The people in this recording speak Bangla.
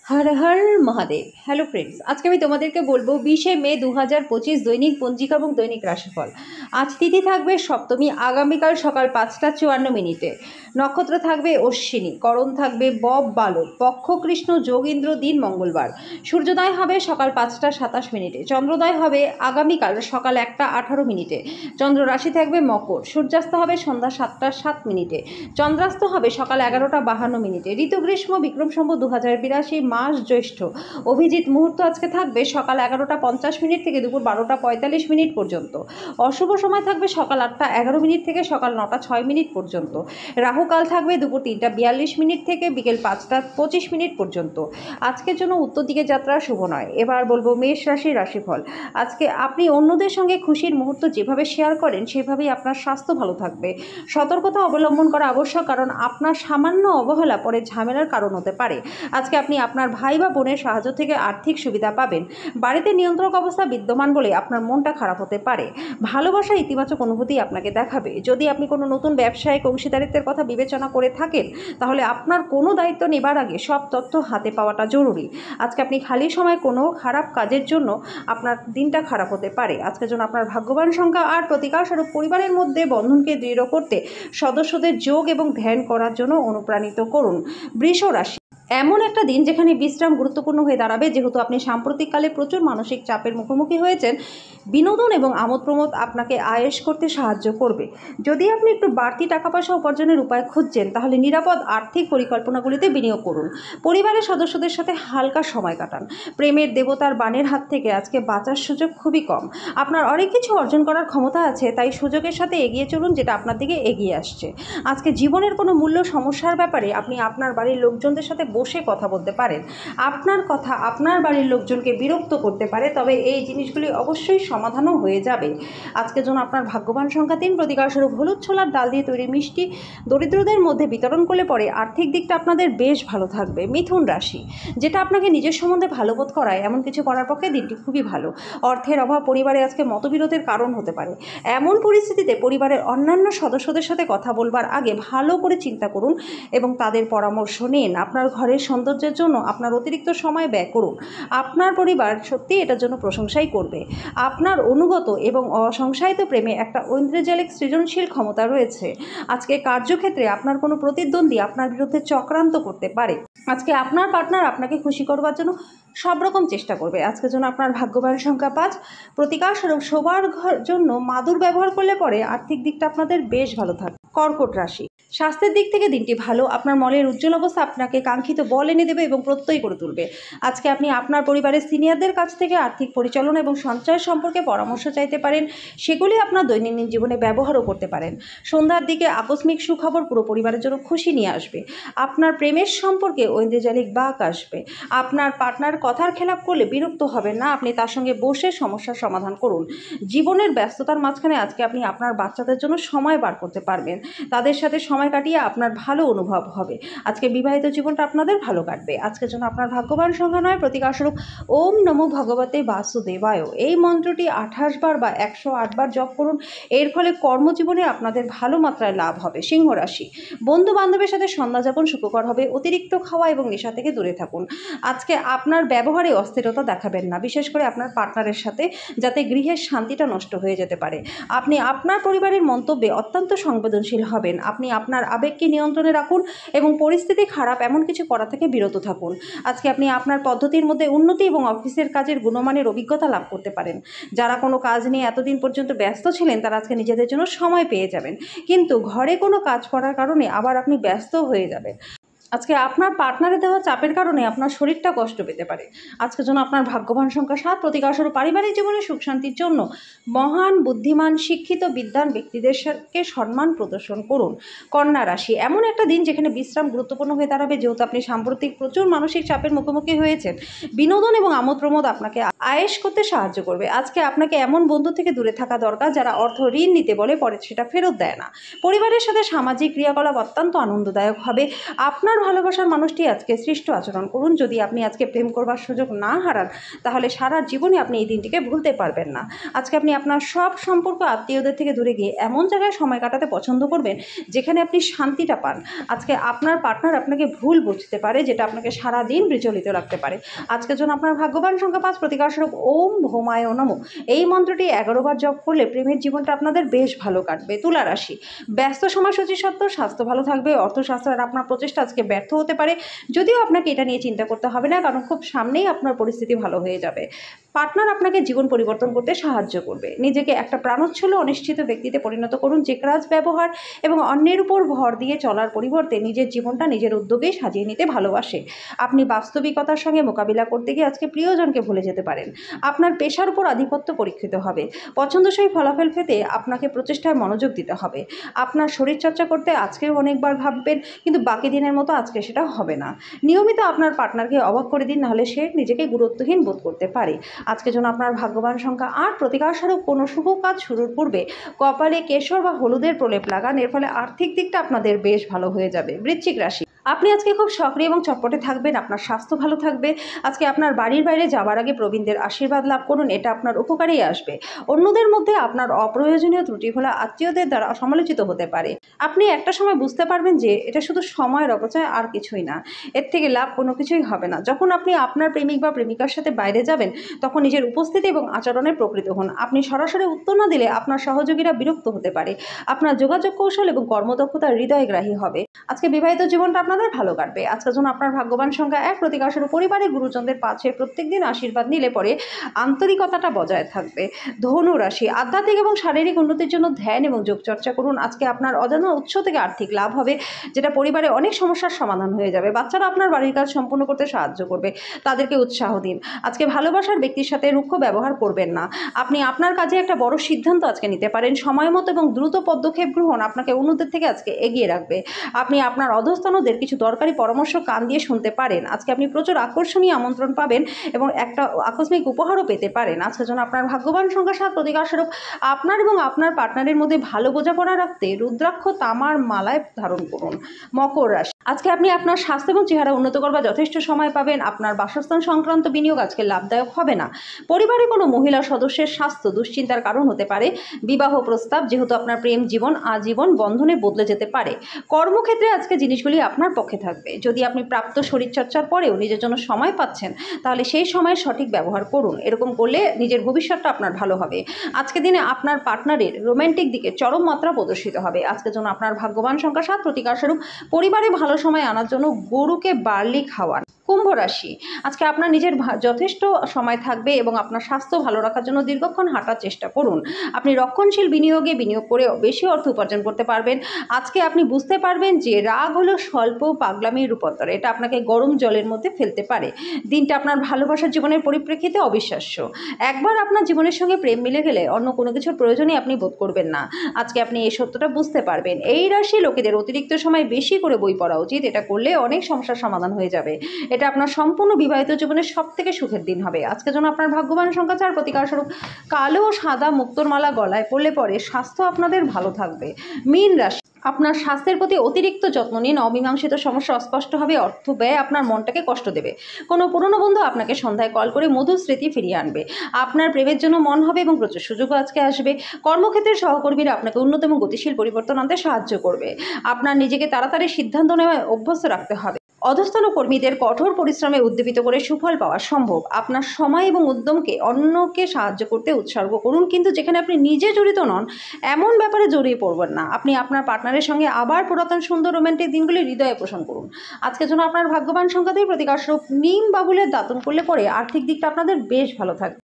হর হর মহাদেব। হ্যালো ফ্রেন্ডস, আজকে আমি তোমাদেরকে বলবো 20শে মে 2025 দৈনিক পঞ্জিকা এবং দৈনিক রাশিফল। আজ তিথি থাকবে সপ্তমী, আগামীকাল সকাল 5টা 54 মিনিটে। নক্ষত্র থাকবে অশ্বিনী, করণ থাকবে বব বালক, পক্ষ কৃষ্ণ, যোগ ইন্দ্র, দিন মঙ্গলবার। সূর্যোদয় হবে সকাল 5টা 27 মিনিটে, চন্দ্রোদয় হবে আগামীকাল সকাল 1টা 18 মিনিটে। চন্দ্র রাশি থাকবে মকর, সূর্যাস্ত হবে সন্ধ্যা 7টা 7 মিনিটে, চন্দ্রাস্ত হবে সকাল 11টা 52 মিনিটে। ঋতু গ্রীষ্ম, বিক্রম সম্বত 2082, মাস জ্যৈষ্ঠ। অভিজিৎ মুহূর্ত আজকে থাকবে সকাল 11টা 50 মিনিট থেকে দুপুর 12টা 45 মিনিট পর্যন্ত। অশুভ সময় থাকবে সকাল 8টা 11 মিনিট থেকে সকাল 9টা 6 মিনিট পর্যন্ত। রাহুকাল থাকবে দুপুর 3টা 42 মিনিট থেকে বিকেল 5টা 25 মিনিট পর্যন্ত। আজকের জন্য উত্তর দিকে যাত্রা শুভ নয়। এবার বলবো মেষ রাশির রাশিফল। আজকে আপনি অন্যদের সঙ্গে খুশির মুহূর্ত যেভাবে শেয়ার করেন সেভাবেই আপনার স্বাস্থ্য ভালো থাকবে। সতর্কতা অবলম্বন করা আবশ্যক, কারণ আপনার সামান্য অবহেলা পরে ঝামেলার কারণ হতে পারে। আজকে আপনি আপনার ভাই বা বোনের সাহায্য থেকে আর্থিক সুবিধা পাবেন। বাড়িতে নিয়ন্ত্রক অবস্থা বিদ্যমান বলে আপনার মনটা খারাপ হতে পারে। ভালোবাসা ইতিবাচক অনুভূতি আপনাকে দেখাবে। যদি আপনি কোনো নতুন ব্যবসায়িক অংশীদারিত্বের কথা বিবেচনা করে থাকেন, তাহলে আপনার কোনো দায়িত্ব নেবার আগে সব তথ্য হাতে পাওয়াটা জরুরি। আজকে আপনি খালি সময় কোনো খারাপ কাজের জন্য আপনার দিনটা খারাপ হতে পারে। আজকের জন্য আপনার ভাগ্যবান সংখ্যা আর প্রতিকার স্বরূপ পরিবারের মধ্যে বন্ধনকে দৃঢ় করতে সদস্যদের যোগ এবং ধ্যান করার জন্য অনুপ্রাণিত করুন। বৃষ রাশি। এমন একটা দিন যেখানে বিশ্রাম গুরুত্বপূর্ণ হয়ে দাঁড়াবে। যেহেতু আপনি সাম্প্রতিককালে প্রচুর মানসিক চাপের মুখোমুখি হয়েছেন, বিনোদন এবং আমোদ প্রমোদ আপনাকে আয়েশ করতে সাহায্য করবে। যদি আপনি একটু বাড়তি টাকা পয়সা উপার্জনের উপায় খুঁজছেন, তাহলে নিরাপদ আর্থিক পরিকল্পনাগুলিতে বিনিয়োগ করুন। পরিবারের সদস্যদের সাথে হালকা সময় কাটান। প্রেমের দেবতার বাণের হাত থেকে আজকে বাঁচার সুযোগ খুবই কম। আপনার অনেক কিছু অর্জন করার ক্ষমতা আছে, তাই সুযোগের সাথে এগিয়ে চলুন, যেটা আপনার দিকে এগিয়ে আসছে। আজকে জীবনের কোনো মূল্য সমস্যার ব্যাপারে আপনি আপনার বাড়ির লোকজনদের সাথে বসে কথা বলতে পারেন। আপনার কথা আপনার বাড়ির লোকজনকে বিরক্ত করতে পারে, তবে এই জিনিসগুলি অবশ্যই সমাধানও হয়ে যাবে। আজকের জন্য আপনার ভাগ্যবান সংখ্যা 3, প্রতিকার স্বরূপ হলুদ ছোলার ডাল দিয়ে তৈরি মিষ্টি দরিদ্রদের মধ্যে বিতরণ করলে পরে আর্থিক দিকটা আপনাদের বেশ ভালো থাকবে। মিথুন রাশি। যেটা আপনাকে নিজের সম্বন্ধে ভালো বোধ করায় এমন কিছু করার পক্ষে দিনটি খুবই ভালো। অর্থের অভাব পরিবারে আজকে মতবিরোধের কারণ হতে পারে। এমন পরিস্থিতিতে পরিবারের অন্যান্য সদস্যদের সাথে কথা বলবার আগে ভালো করে চিন্তা করুন এবং তাদের পরামর্শ নিন। আপনার ঘরের সৌন্দর্যের জন্য আপনার অতিরিক্ত সময় ব্যয় করুন। আপনার পরিবার সত্যিই এটার জন্য প্রশংসাই করবে। আপনার অনুগত এবং অসংশায়িত প্রেমে একটা ঐন্দ্রজালিক সৃজনশীল ক্ষমতা রয়েছে। আজকে কার্যক্ষেত্রে আপনার কোনো প্রতিদ্বন্দ্বী আপনার বিরুদ্ধে চক্রান্ত করতে পারে। আজকে আপনার পার্টনার আপনাকে খুশি করবার জন্য সব রকম চেষ্টা করবে। আজকের জন্য আপনার ভাগ্যবান সংখ্যা 5, প্রতিকার স্বরূপ শোবার জন্য মাদুর ব্যবহার করলে পরে আর্থিক দিকটা আপনাদের বেশ ভালো থাকবে। কর্কট রাশি। স্বাস্থ্যের দিক থেকে দিনটি ভালো। আপনার মনের উজ্জ্বল অবস্থা আপনাকে কাঙ্ক্ষিত বল এনে দেবে এবং প্রত্যয় করে তুলবে। আজকে আপনি আপনার পরিবারের সিনিয়রদের কাছ থেকে আর্থিক পরিচালনা এবং সঞ্চয় সম্পর্কে পরামর্শ চাইতে পারেন। সেগুলি আপনার দৈনন্দিন জীবনে ব্যবহারও করতে পারেন। সন্ধ্যার দিকে আকস্মিক সুখবর পুরো পরিবারের জন্য খুশি নিয়ে আসবে। আপনার প্রেমের সম্পর্কে ঐন্দ্রজালিক বাঁক আসবে। আপনার পার্টনার কথার খেলাপ করলে বিরক্ত হবেন না, আপনি তার সঙ্গে বসে সমস্যার সমাধান করুন। জীবনের ব্যস্ততার মাঝখানে আজকে আপনি আপনার বাচ্চাদের জন্য সময় বার করতে পারবেন। তাদের সাথে সময় কাটিয়ে আপনার ভালো অনুভব হবে। আজকে বিবাহিত জীবনটা আপনাদের ভালো কাটবে। আজকের জন্য আপনার ভাগ্যবান সংখ্যা 9, প্রতিকার স্বরূপ ওম নমো ভগবতে বাসুদেবায়। এই মন্ত্রটি 28 বার বা 108 বার জপ করুন। এর ফলে কর্মজীবনে আপনাদের ভালো মাত্রায় লাভ হবে। সিংহ রাশি। বন্ধু বান্ধবের সাথে সন্ধ্যা যাপন সুখকর হবে। অতিরিক্ত খাওয়া এবং নেশা থেকে দূরে থাকুন। আজকে আপনার ব্যবহারে অস্থিরতা দেখাবেন না, বিশেষ করে আপনার পার্টনারের সাথে, যাতে গৃহের শান্তিটা নষ্ট হয়ে যেতে পারে। আপনি আপনার পরিবারের মন্তব্যে অত্যন্ত সংবেদনশীল হবেন। আপনি আপনার আবেগকে নিয়ন্ত্রণে রাখুন এবং পরিস্থিতি খারাপ এমন কিছু করা থেকে বিরত থাকুন। আজকে আপনি আপনার পদ্ধতির মধ্যে উন্নতি এবং অফিসের কাজের গুণমানের অভিজ্ঞতা লাভ করতে পারেন। যারা কোনো কাজ নিয়ে এতদিন পর্যন্ত ব্যস্ত ছিলেন, তারা আজকে নিজেদের জন্য সময় পেয়ে যাবেন। কিন্তু ঘরে কোনো কাজ করার কারণে আবার আপনি ব্যস্ত হয়ে যাবেন। আজকে আপনার পার্টনারে দেওয়া চাপের কারণে আপনার শরীরটা কষ্ট পেতে পারে। আজকের জন্য আপনার ভাগ্যবান সংখ্যা 7, প্রতিকার স্বরূপ পারিবারিক জীবনে সুখ শান্তির জন্য মহান বুদ্ধিমান শিক্ষিত বিদ্বান ব্যক্তিদেরকে সম্মান প্রদর্শন করুন। কন্যা রাশি। এমন একটা দিন যেখানে বিশ্রাম গুরুত্বপূর্ণ হয়ে দাঁড়াবে। যেহেতু আপনি সাম্প্রতিক প্রচুর মানসিক চাপের মুখোমুখি হয়েছেন, বিনোদন এবং আমোদ প্রমোদ আপনাকে আয়েশ করতে সাহায্য করবে। আজকে আপনাকে এমন বন্ধু থেকে দূরে থাকা দরকার যারা অর্থ ঋণ নিতে বলে পরে সেটা ফেরত দেয় না। পরিবারের সাথে সামাজিক ক্রিয়াকলাপ অত্যন্ত আনন্দদায়ক হবে। আপনার ভালোবাসার মানুষটি আজকে সৃষ্ট আচরণ করুন। যদি আপনি আজকে প্রেম করবার সুযোগ না হারান তাহলে সারা জীবনে আপনি এই দিনটিকে ভুলতে পারবেন না। আজকে আপনি আপনার সব সম্পর্ক আত্মীয়দের থেকে দূরে গিয়ে এমন জায়গায় সময় কাটাতে পছন্দ করবেন যেখানে আপনি শান্তিটা পান। আজকে আপনার পার্টনার আপনাকে ভুল বুঝতে পারে, যেটা আপনাকে সারাদিন বিচলিত রাখতে পারে। আজকের জন্য আপনার ভাগ্যবান সংখ্যা ৫, প্রতিকারস্বরূপ ওম ভৌমায় নমঃ। এই মন্ত্রটি ১১ বার জপ করলে প্রেমের জীবনটা আপনাদের বেশ ভালো কাটবে। তুলা রাশি, ব্যস্ত সময়সূচি সত্ত্বেও স্বাস্থ্য ভালো থাকবে। অর্থশাস্ত্রের আপনার প্রচেষ্টা আজকে ব্যর্থ হতে পারে, যদিও আপনাকে এটা নিয়ে চিন্তা করতে হবে না, কারণ খুব সামনেই আপনার পরিস্থিতি ভালো হয়ে যাবে। পার্টনার আপনাকে জীবন পরিবর্তন করতে সাহায্য করবে। নিজেকে একটা প্রাণোচ্ছল অনিশ্চিত ব্যক্তিতে পরিণত করুন, যে কাজ ব্যবহার এবং অন্যের উপর ভর দিয়ে চলার পরিবর্তে নিজের জীবনটা নিজের উদ্যোগেই সাজিয়ে নিতে ভালোবাসে। আপনি বাস্তবিকতার সঙ্গে মোকাবিলা করতে গিয়ে আজকে প্রিয়জনকে ভুলে যেতে পারেন। আপনার পেশার উপর আধিপত্য পরীক্ষিত হবে। পছন্দসই ফলাফল পেতে আপনাকে প্রচেষ্টায় মনোযোগ দিতে হবে। আপনার শরীরচর্চা করতে আজকেও অনেকবার ভাববেন, কিন্তু বাকি দিনের মতো আজকে সেটা হবে না। নিয়মিত আপনার পার্টনারকে অবাক করে দিন, নাহলে সে নিজেকে গুরুত্বহীন বোধ করতে পারে। আজকের জন্য আপনার ভাগ্যবান সংখ্যা ৮, প্রতিকারস্বরূপ কোনো শুভ কাজ শুরুর পূর্বে কপালে কেশর বা হলুদের প্রলেপ লাগান। এর ফলে আর্থিক দিকটা আপনাদের বেশ ভালো হয়ে যাবে। বৃশ্চিক রাশি, আপনি আজকে খুব সক্রিয় এবং চটপটে থাকবেন। আপনার স্বাস্থ্য ভালো থাকবে। আজকে আপনার বাড়ির বাইরে যাওয়ার আগে প্রবীণদের আশীর্বাদ লাভ করুন, এটা আপনার উপকারেই আসবে। অন্যদের মধ্যে আপনার অপ্রয়োজনীয় ত্রুটিগুলো আত্মীয়দের দ্বারা সমালোচিত হতে পারে। আপনি একটা সময় বুঝতে পারবেন যে এটা শুধু সময়ের অপচয়, আর কিছুই না। এর থেকে লাভ কোনো কিছুই হবে না। যখন আপনি আপনার প্রেমিক বা প্রেমিকার সাথে বাইরে যাবেন তখন নিজের উপস্থিতি এবং আচরণে প্রকৃত হন। আপনি সরাসরি উত্তর না দিলে আপনার সহযোগীরা বিরক্ত হতে পারে। আপনার যোগাযোগ কৌশল এবং কর্মদক্ষতা হৃদয়গ্রাহী হবে। আজকে বিবাহিত জীবনটা আপনাদের ভালো কাটবে। আজকের জন্য আপনার ভাগ্যবান সংখ্যা ১, প্রতিকারস্বরূপ পরিবারের গুরুজনদের পাশে প্রত্যেকদিন আশীর্বাদ নিলে পরে আন্তরিকতাটা বজায় থাকবে। ধনু রাশি, আধ্যাত্মিক এবং শারীরিক উন্নতির জন্য ধ্যান এবং যোগচর্চা করুন। আজকে আপনার অজানা উৎস থেকে আর্থিক লাভ হবে, যেটা পরিবারে অনেক সমস্যার সমাধান হয়ে যাবে। বাচ্চারা আপনার বাড়ির কাজ সম্পূর্ণ করতে সাহায্য করবে, তাদেরকে উৎসাহ দিন। আজকে ভালোবাসার ব্যক্তির সাথে রুক্ষ ব্যবহার করবেন না। আপনি আপনার কাজে একটা বড় সিদ্ধান্ত আজকে নিতে পারেন। সময় মতো এবং দ্রুত পদক্ষেপ গ্রহণ আপনাকে অন্যদের থেকে আজকে এগিয়ে রাখবে। আপনি আপনার অধস্তনদের কিছু দরকারি পরামর্শ কান দিয়ে শুনতে পারেন। আজকে আপনি প্রচুর আকর্ষণীয় আমন্ত্রণ পাবেন এবং একটা আকস্মিক উপহারও পেতে পারেন। আজকের জন্য আপনার ভাগ্যবান সংখ্যা ৭, প্রতিকারস্বরূপ আপনার এবং আপনার পার্টনারের মধ্যে ভালো বোঝাপড়া রাখতে রুদ্রাক্ষ তামার মালায় ধারণ করুন। মকর রাশি, আজকে আপনি আপনার স্বাস্থ্য এবং চেহারা উন্নত করবার যথেষ্ট সময় পাবেন। আপনার বাসস্থান সংক্রান্ত বিনিয়োগ আজকে লাভদায়ক হবে না। পরিবারে কোনো মহিলা সদস্যের স্বাস্থ্য দুশ্চিন্তার কারণ হতে পারে। বিবাহ প্রস্তাব, যেহেতু আপনার প্রেম জীবন আজীবন বন্ধনে বদলে যেতে পারে। কর্মক্ষেত্রে আজকে জিনিসগুলি আপনার পক্ষে থাকবে। যদি আপনি প্রাপ্ত শরীরচর্চার পরেও নিজের জন্য সময় পাচ্ছেন তাহলে সেই সময় সঠিক ব্যবহার করুন। এরকম করলে নিজের ভবিষ্যৎটা আপনার ভালো হবে। আজকের দিনে আপনার পার্টনারের রোম্যান্টিক দিকে চরম মাত্রা প্রদর্শিত হবে। আজকের জন্য আপনার ভাগ্যবান সংখ্যা ৭, প্রতিকারস্বরূপ পরিবারে ভালো সময় আনার জন্য গরুকে বার্লি খাওয়ান। কুম্ভ রাশি, আজকে আপনার নিজের যথেষ্ট সময় থাকবে এবং আপনার স্বাস্থ্য ভালো রাখার জন্য দীর্ঘক্ষণ হাঁটার চেষ্টা করুন। আপনি রক্ষণশীল বিনিয়োগে বিনিয়োগ করে বেশি অর্থ উপার্জন করতে পারবেন। আজকে আপনি বুঝতে পারবেন যে রাগ হলো স্বল্প পাগলামির রূপান্তর, এটা আপনাকে গরম জলের মধ্যে ফেলতে পারে। দিনটা আপনার ভালোবাসার জীবনের পরিপ্রেক্ষিতে অবিশ্বাস্য। একবার আপনার জীবনের সঙ্গে প্রেম মিলে গেলে অন্য কোনো কিছুর প্রয়োজনই আপনি বোধ করবেন না। আজকে আপনি এই সত্যটা বুঝতে পারবেন। এই রাশি লোকেদের অতিরিক্ত সময় বেশি করে বই পড়া উচিত। এটা করলে অনেক সমস্যার সমাধান হয়ে যাবে। এটা আপনার সম্পূর্ণ বিবাহিত জীবনের সব থেকে সুখের দিন হবে। আজকের জন্য আপনার ভাগ্যবান সংখ্যা ৪, প্রতিকারস্বরূপ কালো ও সাদা মুক্তোর মালা গলায় পড়লে পরে স্বাস্থ্য আপনাদের ভালো থাকবে। মীন রাশি, আপনার স্বাস্থ্যের প্রতি অতিরিক্ত যত্ন নিন। অমীমাংসিত সমস্যা অস্পষ্ট হবে। অর্থ ব্যয় আপনার মনটাকে কষ্ট দেবে। কোনো পুরনো বন্ধু আপনাকে সন্ধ্যায় কল করে মধুর স্মৃতি ফিরিয়ে আনবে। আপনার প্রেমের জন্য মন হবে এবং প্রচুর সুযোগও আজকে আসবে। কর্মক্ষেত্রের সহকর্মীরা আপনাকে উন্নত এবং গতিশীল পরিবর্তন আনতে সাহায্য করবে। আপনার নিজেকে তাড়াতাড়ি সিদ্ধান্ত নেওয়ায় অভ্যস্ত রাখতে হবে। অধস্তন কর্মীদের কঠোর পরিশ্রমে উদ্দীপিত করে সুফল পাওয়া সম্ভব। আপনার সময় এবং উদ্যমকে অন্যকে সাহায্য করতে উৎসর্গ করুন, কিন্তু যেখানে আপনি নিজে জড়িত নন এমন ব্যাপারে জড়িয়ে পড়বেন না। আপনি আপনার পার্টনারের সঙ্গে আবার পুরাতন সুন্দর রোম্যান্টিক দিনগুলি হৃদয়ে পোষণ করুন। আজকের জন্য আপনার ভাগ্যবান সংখ্যা ২, প্রতিকারস্বরূপ নিম বাবুলের দাতন করলে পরে আর্থিক দিকটা আপনাদের বেশ ভালো থাকবে।